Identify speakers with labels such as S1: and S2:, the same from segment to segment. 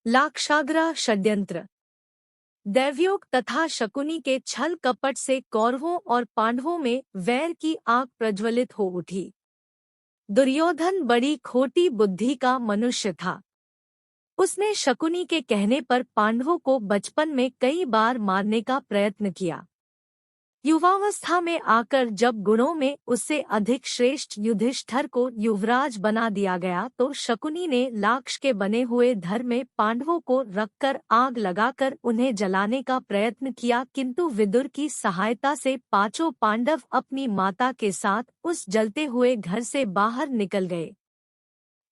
S1: लाक्षागृह षड्यंत्र। दैवयोग तथा शकुनी के छल कपट से कौरवों और पांडवों में वैर की आग प्रज्वलित हो उठी। दुर्योधन बड़ी खोटी बुद्धि का मनुष्य था। उसने शकुनी के कहने पर पांडवों को बचपन में कई बार मारने का प्रयत्न किया। युवावस्था में आकर जब गुणों में उससे अधिक श्रेष्ठ युधिष्ठिर को युवराज बना दिया गया तो शकुनी ने लाक्ष के बने हुए धर में पांडवों को रखकर आग लगाकर उन्हें जलाने का प्रयत्न किया, किंतु विदुर की सहायता से पांचों पांडव अपनी माता के साथ उस जलते हुए घर से बाहर निकल गए।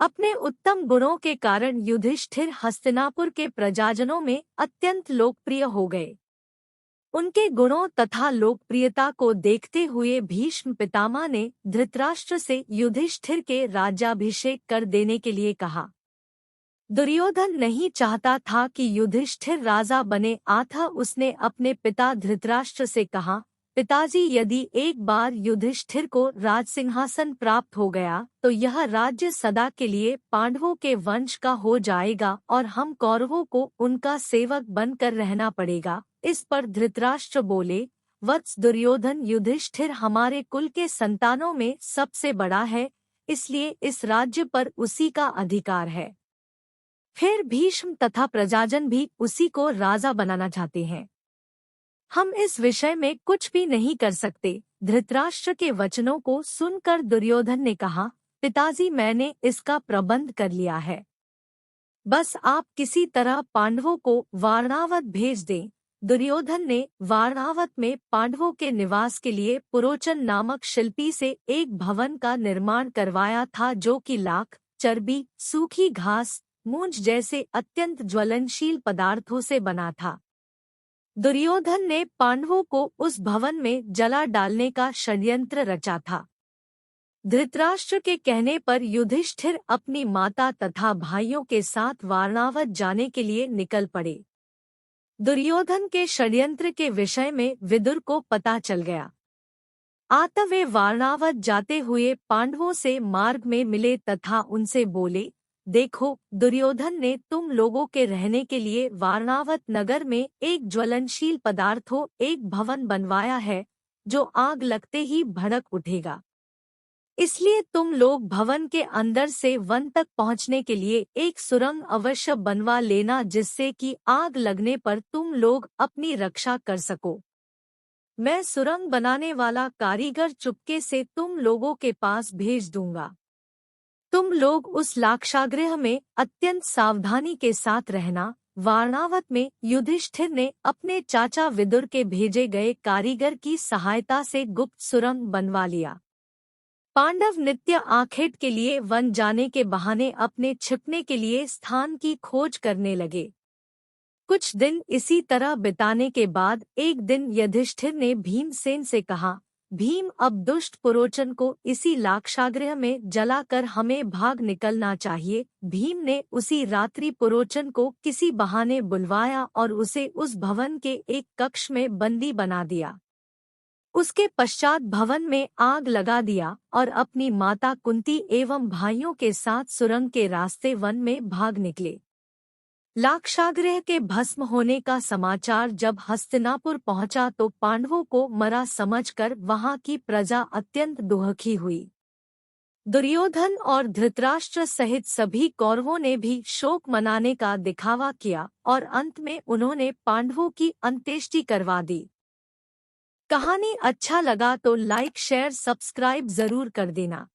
S1: अपने उत्तम गुणों के कारण युधिष्ठिर हस्तिनापुर के प्रजाजनों में अत्यंत लोकप्रिय हो गए। उनके गुणों तथा लोकप्रियता को देखते हुए भीष्म पितामह ने धृतराष्ट्र से युधिष्ठिर के राज्याभिषेक कर देने के लिए कहा। दुर्योधन नहीं चाहता था कि युधिष्ठिर राजा बने, अतः उसने अपने पिता धृतराष्ट्र से कहा, पिताजी, यदि एक बार युधिष्ठिर को राजसिंहासन प्राप्त हो गया तो यह राज्य सदा के लिए पांडवों के वंश का हो जाएगा और हम कौरवों को उनका सेवक बनकर रहना पड़ेगा। इस पर धृतराष्ट्र बोले, वत्स दुर्योधन, युधिष्ठिर हमारे कुल के संतानों में सबसे बड़ा है, इसलिए इस राज्य पर उसी का अधिकार है। फिर भीष्म तथा प्रजाजन भी उसी को राजा बनाना चाहते हैं। हम इस विषय में कुछ भी नहीं कर सकते। धृतराष्ट्र के वचनों को सुनकर दुर्योधन ने कहा, पिताजी, मैंने इसका प्रबंध कर लिया है। बस आप किसी तरह पांडवों को वारणावत भेज दें। दुर्योधन ने वारणावत में पांडवों के निवास के लिए पुरोचन नामक शिल्पी से एक भवन का निर्माण करवाया था, जो कि लाख, चर्बी, सूखी घास, मूंज जैसे अत्यंत ज्वलनशील पदार्थों से बना था। दुर्योधन ने पांडवों को उस भवन में जला डालने का षड्यंत्र रचा था। धृतराष्ट्र के कहने पर युधिष्ठिर अपनी माता तथा भाइयों के साथ वारणावत जाने के लिए निकल पड़े। दुर्योधन के षड्यंत्र के विषय में विदुर को पता चल गया। अतः वे वारणावत जाते हुए पांडवों से मार्ग में मिले तथा उनसे बोले, देखो, दुर्योधन ने तुम लोगों के रहने के लिए वारणावत नगर में एक ज्वलनशील पदार्थों एक भवन बनवाया है, जो आग लगते ही भड़क उठेगा। इसलिए तुम लोग भवन के अंदर से वन तक पहुंचने के लिए एक सुरंग अवश्य बनवा लेना, जिससे कि आग लगने पर तुम लोग अपनी रक्षा कर सको। मैं सुरंग बनाने वाला कारीगर चुपके से तुम लोगों के पास भेज दूंगा। तुम लोग उस लाक्षागृह में अत्यंत सावधानी के साथ रहना। वारणावत में युधिष्ठिर ने अपने चाचा विदुर के भेजे गए कारीगर की सहायता से गुप्त सुरंग बनवा लिया। पांडव नित्य आखेट के लिए वन जाने के बहाने अपने छिपने के लिए स्थान की खोज करने लगे। कुछ दिन इसी तरह बिताने के बाद एक दिन युधिष्ठिर ने भीमसेन से कहा, भीम, अब दुष्ट पुरोचन को इसी लाक्षागृह में जलाकर हमें भाग निकलना चाहिए। भीम ने उसी रात्रि पुरोचन को किसी बहाने बुलवाया और उसे उस भवन के एक कक्ष में बंदी बना दिया। उसके पश्चात भवन में आग लगा दिया और अपनी माता कुंती एवं भाइयों के साथ सुरंग के रास्ते वन में भाग निकले। लाक्षागृह के भस्म होने का समाचार जब हस्तिनापुर पहुंचा तो पांडवों को मरा समझकर वहां की प्रजा अत्यंत दुखी हुई। दुर्योधन और धृतराष्ट्र सहित सभी कौरवों ने भी शोक मनाने का दिखावा किया और अंत में उन्होंने पांडवों की अंत्येष्टि करवा दी। कहानी अच्छा लगा तो लाइक, शेयर, सब्सक्राइब जरूर कर देना।